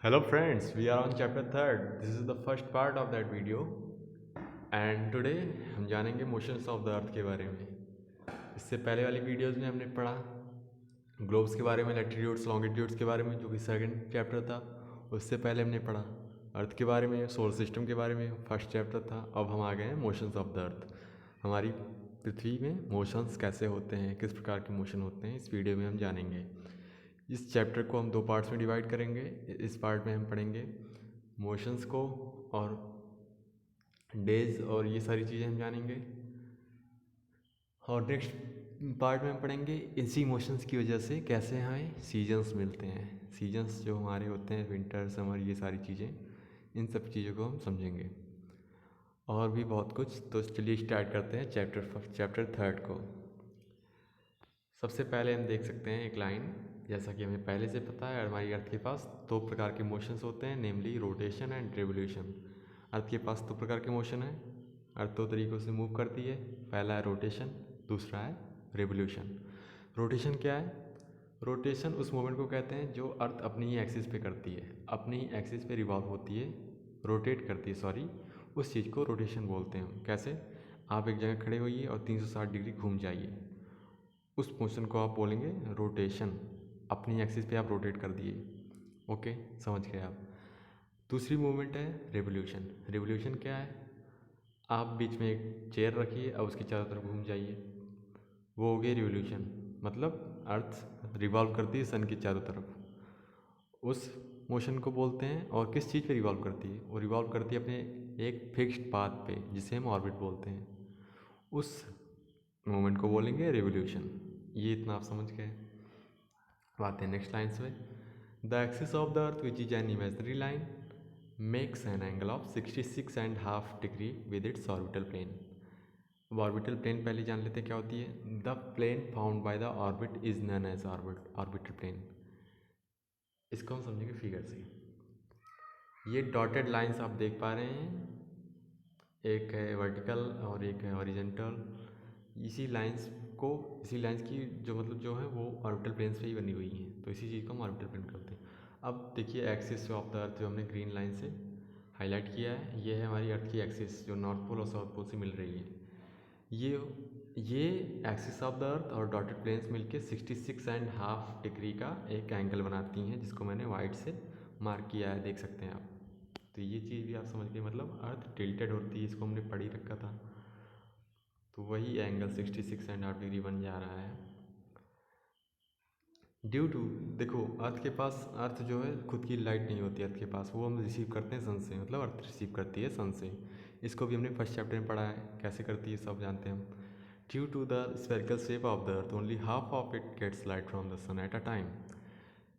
Hello friends, we are on chapter 3rd. This is the first part of that video and today हम जानेंगे motions of the अर्थ के बारे में। इससे पहले वाली वीडियोस में हमने पढ़ा ग्लोब्स के बारे में, लैटिट्यूड्स लॉन्गिट्यूड्स के बारे में जो कि सेकंड चैप्टर था। उससे पहले हमने पढ़ा अर्थ के बारे में, सोलर सिस्टम के बारे में, फर्स्ट चैप्टर था। अब हम आ गए हैं मोशंस ऑफ द अर्थ। हमारी पृथ्वी में मोशंस कैसे होते हैं, किस प्रकार के मोशन होते हैं, इस वीडियो में हम जानेंगे। इस चैप्टर को हम दो पार्ट्स में डिवाइड करेंगे। इस पार्ट में हम पढ़ेंगे मोशंस को और डेज और ये सारी चीज़ें हम जानेंगे। और नेक्स्ट पार्ट में हम पढ़ेंगे इसी मोशंस की वजह से कैसे हमें सीजन्स मिलते हैं। सीजन्स जो हमारे होते हैं, विंटर समर, ये सारी चीज़ें, इन सब चीज़ों को हम समझेंगे और भी बहुत कुछ। तो चलिए स्टार्ट करते हैं चैप्टर 3 को। सबसे पहले हम देख सकते हैं एक लाइन, जैसा कि हमें पहले से पता है हमारी अर्थ के पास दो प्रकार के मोशंस होते हैं, नेमली रोटेशन एंड रेवोल्यूशन। अर्थ के पास दो प्रकार के मोशन हैं, अर्थ दो तरीक़ों से मूव करती है। पहला है रोटेशन, दूसरा है रेवोल्यूशन। रोटेशन क्या है? रोटेशन उस मोमेंट को कहते हैं जो अर्थ अपनी ही एक्सिस पे करती है, अपनी ही एक्सिस पे रिवॉल्व होती है, रोटेट करती है, सॉरी। उस चीज़ को रोटेशन बोलते हैं हम। कैसे? आप एक जगह खड़े होइए और 360 डिग्री घूम जाइए, उस मोशन को आप बोलेंगे रोटेशन। अपनी एक्सिस पे आप रोटेट कर दिए। ओके, समझ गए आप। दूसरी मूवमेंट है रेवोल्यूशन। रेवोल्यूशन क्या है? आप बीच में एक चेयर रखिए और उसके चारों तरफ घूम जाइए, वो हो गई रिवोल्यूशन। मतलब अर्थ रिवॉल्व करती है सन के चारों तरफ, उस मोशन को बोलते हैं। और किस चीज़ पे रिवॉल्व करती है? वो रिवॉल्व करती है अपने एक फिक्स्ड पाथ पे, जिसे हम ऑर्बिट बोलते हैं। उस मोमेंट को बोलेंगे रेवोल्यूशन। ये इतना आप समझ गए। आते हैं नेक्स्ट लाइन्स में। The axis of the earth which is an imaginary line makes an angle of 66.5 degree with its orbital plane. अब ऑर्बिटल प्लेन पहले जान लेते हैं क्या होती है। The plane found by the orbit is known as orbital plane. इसको हम समझेंगे फिगर से। ये डॉटेड लाइंस आप देख पा रहे हैं, एक है वर्टिकल और एक है हॉरिजेंटल। इसी लाइंस को, इसी लाइंस की जो मतलब जो है वो ऑर्बिटल प्लेन्स पे ही बनी हुई हैं, तो इसी चीज़ को हम ऑर्बिटल प्लेन करते हैं। अब देखिए एक्सिस ऑफ द अर्थ जो हमने ग्रीन लाइन से हाईलाइट किया है, ये है हमारी अर्थ की एक्सिस जो नॉर्थ पोल और साउथ पोल से मिल रही है। ये एक्सिस ऑफ द अर्थ और डॉटेड प्लेन्स मिलके 66.5 डिग्री का एक एंगल बनाती हैं, जिसको मैंने वाइट से मार्क किया है, देख सकते हैं आप। तो ये चीज़ भी आप समझ गए, मतलब अर्थ टिल्टेड होती है, इसको हमने पढ़ ही रखा था। तो वही एंगल 66.5 डिग्री बन जा रहा है ड्यू टू। देखो अर्थ जो है खुद की लाइट नहीं होती अर्थ के पास, वो हम रिसीव करते हैं सन से, मतलब अर्थ रिसीव करती है सन से। इसको भी हमने फर्स्ट चैप्टर में पढ़ा है, कैसे करती है सब जानते हैं हम। Due to the spherical shape of the earth only half of it gets light from the sun at a time.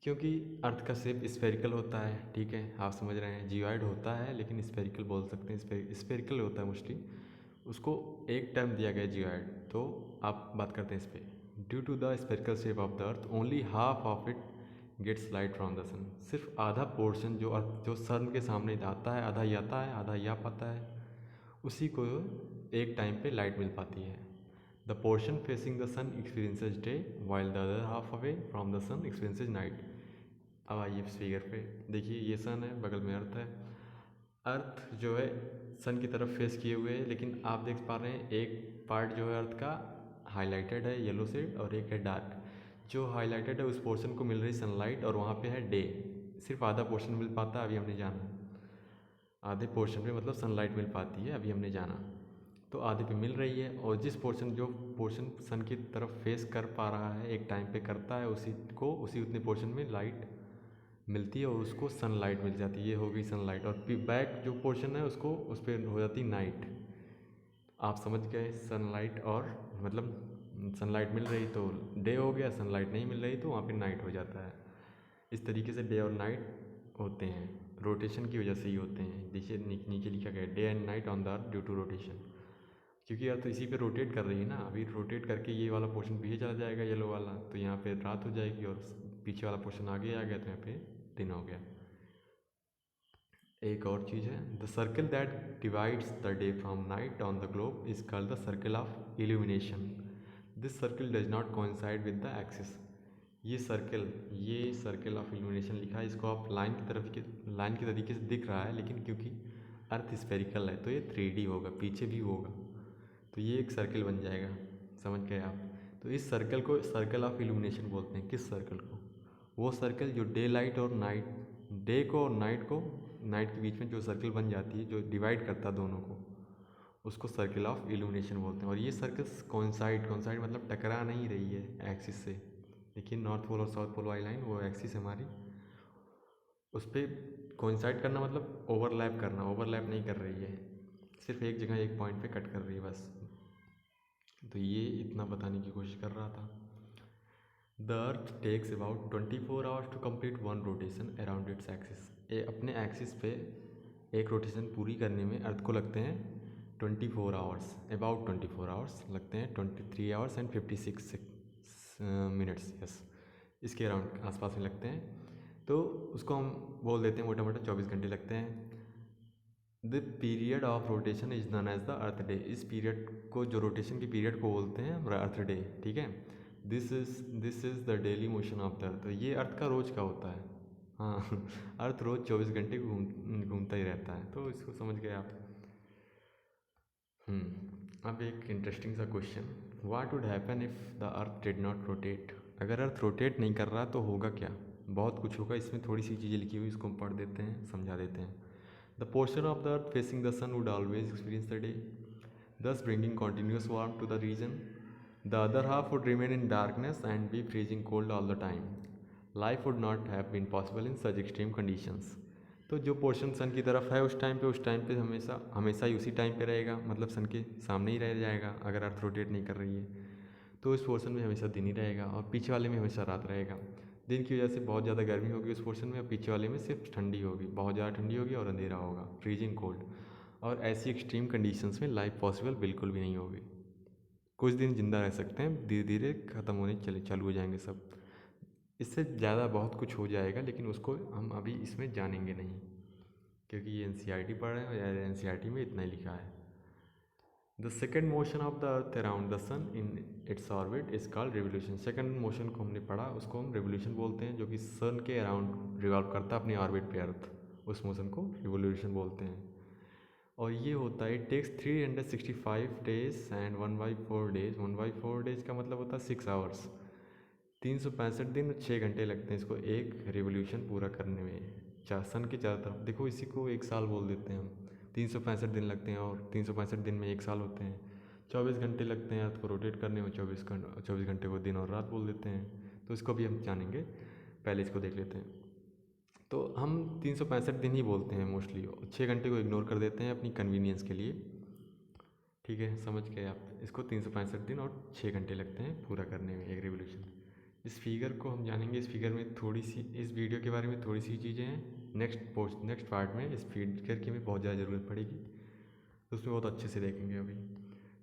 क्योंकि अर्थ का शेप स्फेरिकल होता है, ठीक है, आप समझ रहे हैं। जियोइड होता है लेकिन स्फेरिकल बोल सकते हैं, स्फेरिकल होता है मोस्टली। उसको एक टर्म दिया गया जियोइड, तो आप बात करते हैं इस पर। Due to the spherical shape of the earth only half of it gets light from the sun. सिर्फ आधा पोर्शन जो अर्थ जो सन के सामने आता है, आधा ही आता है, आधा ही आ पाता है, उसी को एक टाइम पे लाइट मिल पाती है। The portion facing the sun experiences day while the other half away from the sun experiences night. अब आइए इस फिगर पे देखिए, ये सन है, बगल में अर्थ है। अर्थ जो है सन की तरफ फेस किए हुए है, लेकिन आप देख पा रहे हैं एक पार्ट जो है अर्थ का हाईलाइटेड है येलो से, और एक है डार्क। जो हाईलाइटेड है उस पोर्शन को मिल रही सनलाइट और वहाँ पे है डे। सिर्फ आधा पोर्शन मिल पाता है, अभी हमने जाना। आधे पोर्शन पे मतलब सनलाइट मिल पाती है, अभी हमने जाना। तो आधे पे मिल रही है, और जो पोर्शन सन की तरफ फेस कर पा रहा है, एक टाइम पे करता है, उसी उतने पोर्शन में लाइट मिलती है और उसको सनलाइट मिल जाती है। ये हो गई सनलाइट। और बैक जो पोर्शन है उसको उस पर हो जाती नाइट। आप समझ गए, सनलाइट और मतलब सनलाइट मिल रही तो डे हो गया, सनलाइट नहीं मिल रही तो वहाँ पे नाइट हो जाता है। इस तरीके से डे और नाइट होते हैं, रोटेशन की वजह से ही होते हैं। देखिए नीचे लिखा गया day and night on the earth due to rotation. क्योंकि अर्थ तो इसी पे रोटेट कर रही है ना, अभी रोटेट करके ये वाला पोर्शन पीछे चला जाएगा येलो वाला, तो यहाँ पे रात हो जाएगी, और पीछे वाला पोर्शन आगे आ गया तो यहाँ पे दिन हो गया। एक और चीज़ है, the circle that divides the day from night on the globe is called the circle of illumination. This circle does not coincide with the axis. ये सर्कल ऑफ इल्यूमिनेशन लिखा है, इसको आप लाइन के तरीके से दिख रहा है, लेकिन क्योंकि अर्थ स्फेरिकल है तो ये 3D होगा, पीछे भी होगा, तो ये एक सर्कल बन जाएगा। समझ गए आप? तो इस सर्कल को सर्कल ऑफ इल्यूमिनेशन बोलते हैं। किस सर्कल को? वो सर्कल जो डे को और नाइट के बीच में जो सर्कल बन जाती है, जो डिवाइड करता है दोनों को, उसको सर्कल ऑफ इल्यूमिनेशन बोलते हैं। और ये सर्कल्स कोइंसाइड मतलब टकरा नहीं रही है एक्सिस से। देखिए नॉर्थ पोल और साउथ पोल वाली लाइन, वो एक्सिस हमारी, उस पर कोइंसाइड करना मतलब ओवरलैप नहीं कर रही है, सिर्फ एक जगह एक पॉइंट पे कट कर रही है बस। तो ये इतना बताने की कोशिश कर रहा था। The earth takes about 24 hours to complete one rotation around its axis. अपने एक्सिस पे एक रोटेशन पूरी करने में अर्थ को लगते हैं 24 आवर्स, अबाउट 24 आवर्स लगते हैं, 23 आवर्स एंड 56 मिनट्स, यस, इसके अराउंड आसपास में लगते हैं। तो उसको हम बोल देते हैं मोटा मोटा 24 घंटे लगते हैं। The period of rotation is known as the earth day. इस पीरियड को, जो रोटेशन की पीरियड को बोलते हैं अर्थ डे, ठीक है। This is the daily motion of the अर्थ। ये अर्थ का रोज का होता है, हाँ अर्थ रोज 24 घंटे घूमता ही रहता है, तो इसको समझ गए आप। अब एक इंटरेस्टिंग सा question, what would happen if the earth did not rotate. अगर अर्थ रोटेट नहीं कर रहा तो होगा क्या? बहुत कुछ होगा, इसमें थोड़ी सी चीज़ें लिखी हुई, इसको हम पढ़ देते हैं, समझा देते हैं। The portion of the earth facing the sun would always experience the day, thus bringing continuous warmth to the region. The other half would remain in darkness and be freezing cold all the time. Life would not have been possible in such extreme conditions. तो जो portion सन की तरफ है उस time पे हमेशा ही उसी time पे रहेगा, मतलब सन के सामने ही रह जाएगा अगर अर्थ रोटेट नहीं कर रही है। तो इस पोर्शन में हमेशा दिन ही रहेगा और पीछे वाले में हमेशा रात रहेगा। दिन की वजह से बहुत ज़्यादा गर्मी होगी उस पोर्शन में, और पीछे वाले में सिर्फ ठंडी होगी, बहुत ज़्यादा ठंडी होगी और अंधेरा होगा, फ्रीजिंग कोल्ड। और ऐसी एक्सट्रीम कंडीशंस में लाइफ पॉसिबल बिल्कुल भी नहीं होगी। कुछ दिन जिंदा रह सकते हैं, धीरे धीरे ख़त्म होने चालू हो जाएंगे सब। इससे ज़्यादा बहुत कुछ हो जाएगा, लेकिन उसको हम अभी इसमें जानेंगे नहीं, क्योंकि ये NCERT पढ़ रहे हैं और NCERT में इतना ही लिखा है। The second motion of the earth around the sun in its orbit is called revolution. Second motion को हमने पढ़ा, उसको हम रिवोल्यूशन बोलते हैं, जो कि सन के अराउंड रिवॉल्व करता है अपनी ऑर्बिट पे अर्थ, उस मोशन को रिवोल्यूशन बोलते हैं। और ये होता है, takes 365 days and 1/4 days. 1/4 days का मतलब होता है 6 आवर्स, 365 दिन और 6 घंटे लगते हैं इसको एक रिवोल्यूशन पूरा करने में, सन के चारों तरफ। देखो इसी को एक साल बोल देते हैं हम, 365 दिन लगते हैं और 365 दिन में एक साल होते हैं। 24 घंटे लगते हैं अर्थ को रोटेट करने में, 24 घंटे को दिन और रात बोल देते हैं। तो इसको भी हम जानेंगे, पहले इसको देख लेते हैं। तो हम 365 दिन ही बोलते हैं मोस्टली, 6 घंटे को इग्नोर कर देते हैं अपनी कन्वीनियंस के लिए, ठीक है, समझ गए आप। इसको 365 दिन और 6 घंटे लगते हैं पूरा करने में एक रिवोल्यूशन। इस फिगर को हम जानेंगे, इस फिगर में थोड़ी सी, इस वीडियो के बारे में थोड़ी सी चीज़ें हैं, नेक्स्ट पार्ट में इस फिगर की हमें बहुत ज़्यादा ज़रूरत पड़ेगी, तो उसमें बहुत अच्छे से देखेंगे अभी।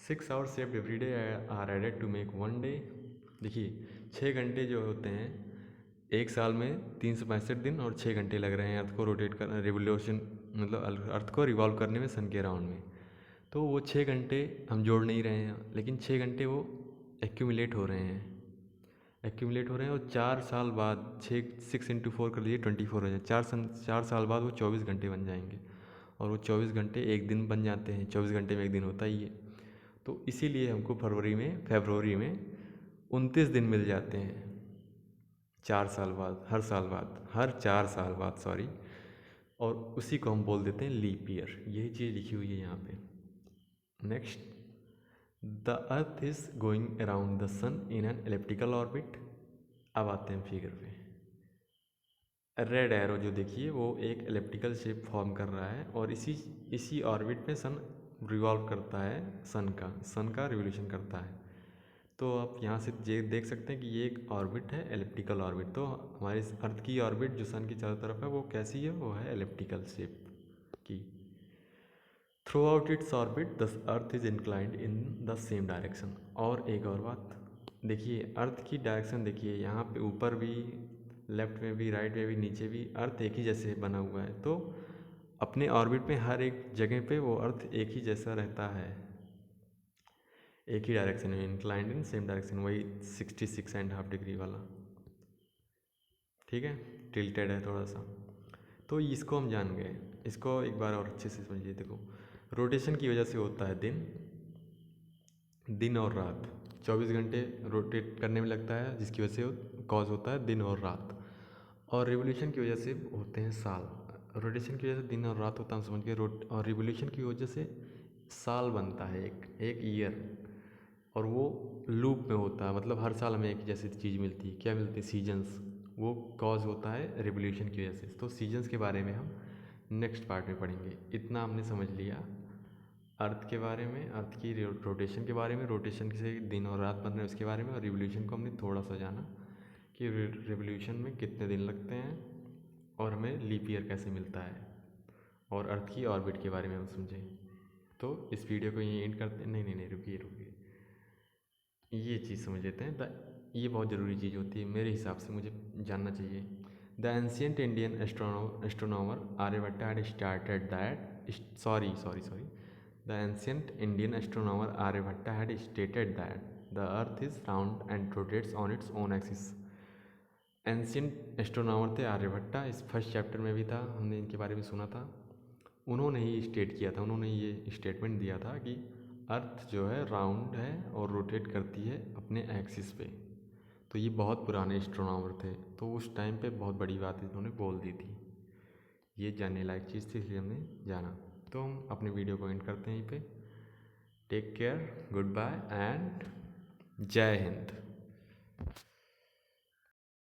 6 hours saved every day are added to make 1 day. देखिए 6 घंटे जो होते हैं एक साल में, 365 दिन और 6 घंटे लग रहे हैं अर्थ को रोटेट कर, रिवोल्यूशन मतलब अर्थ को रिवॉल्व करने में सन के राउंड में। तो वो 6 घंटे हम जोड़ नहीं रहे हैं, लेकिन 6 घंटे वो एक्यूमुलेट हो रहे हैं और 4 साल बाद 6 इंटू 4 कर लीजिए, 24 हो जाए, 4 साल बाद वो 24 घंटे बन जाएंगे, और वो 24 घंटे एक दिन बन जाते हैं, 24 घंटे में एक दिन होता ही है। तो इसीलिए हमको फरवरी में 29 दिन मिल जाते हैं 4 साल बाद, हर 4 साल बाद, सॉरी। और उसी को हम बोल देते हैं लीप ईयर। यही चीज़ लिखी हुई है यहाँ पे। Next, the earth is going around the sun in an elliptical orbit. अब आते हैं फिगर पे। रेड एरो जो देखिए वो एक एलिप्टिकल शेप फॉर्म कर रहा है, और इसी ऑर्बिट में सन रिवॉल्व करता है, सन का रिवोल्यूशन करता है। तो आप यहाँ से देख सकते हैं कि ये एक ऑर्बिट है, एलिप्टिकल ऑर्बिट। तो हमारे अर्थ की ऑर्बिट जो सन की चारों तरफ है वो कैसी है, वो है एलिप्टिकल शेप की। Through out its orbit the earth is inclined in the same direction. और एक और बात देखिए, अर्थ की डायरेक्शन देखिए, यहाँ पे ऊपर भी, लेफ्ट में भी, राइट में भी, नीचे भी अर्थ एक ही जैसे बना हुआ है। तो अपने ऑर्बिट में हर एक जगह पे वो अर्थ एक ही जैसा रहता है, एक ही डायरेक्शन में, इंक्लाइंड इन सेम डायरेक्शन, वही 66.5 डिग्री वाला। ठीक है, टिल्टेड है थोड़ा सा। तो इसको हम जान गए, इसको एक बार और अच्छे से समझिए। देखो, रोटेशन की वजह से होता है दिन और रात, 24 घंटे रोटेट करने में लगता है, जिसकी वजह से कॉज होता है दिन और रात। और रिवोल्यूशन की वजह से होते हैं साल। रोटेशन की वजह से दिन और रात होता है, हम समझ गए। और रिवोल्यूशन की वजह से साल बनता है, एक ईयर। और वो लूप में होता है, मतलब हर साल हमें एक जैसी चीज़ मिलती है। क्या मिलती है? सीजन्स। वो कॉज होता है रिवोल्यूशन की वजह से। तो सीजन्स के बारे में हम नेक्स्ट पार्ट में पढ़ेंगे। इतना हमने समझ लिया अर्थ के बारे में, अर्थ की रोटेशन के बारे में, रोटेशन से दिन और रात बन रहे हैं उसके बारे में। और रिवोल्यूशन को हमने थोड़ा सा जाना कि रिवोल्यूशन में कितने दिन लगते हैं और हमें लीप ईयर कैसे मिलता है, और अर्थ की ऑर्बिट के बारे में हम समझें। तो इस वीडियो को यहीं एंड करते हैं। नहीं, रुकिए, ये चीज़ समझ लेते हैं। ये बहुत ज़रूरी चीज़ होती है मेरे हिसाब से, मुझे जानना चाहिए। The ancient Indian astronomer Aryabhatta had stated that sorry the ancient Indian astronomer Aryabhatta had stated that the earth is round and rotates on its own axis। Ancient astronomer थे आर्यभट्टा, इस फर्स्ट चैप्टर में भी था, हमने इनके बारे में सुना था। उन्होंने ही स्टेट किया था, उन्होंने ये स्टेटमेंट दिया था कि अर्थ जो है राउंड है और रोटेट करती है अपने एक्सिस पे। तो ये बहुत पुराने एस्ट्रोनॉमर थे, तो उस टाइम पे बहुत बड़ी बात इन्होंने बोल दी थी। ये जानने लायक चीज़ थी, इसलिए हमने जाना। तो हम अपने वीडियो को एंड करते हैं यहीं पे। Take care, goodbye and Jai Hind.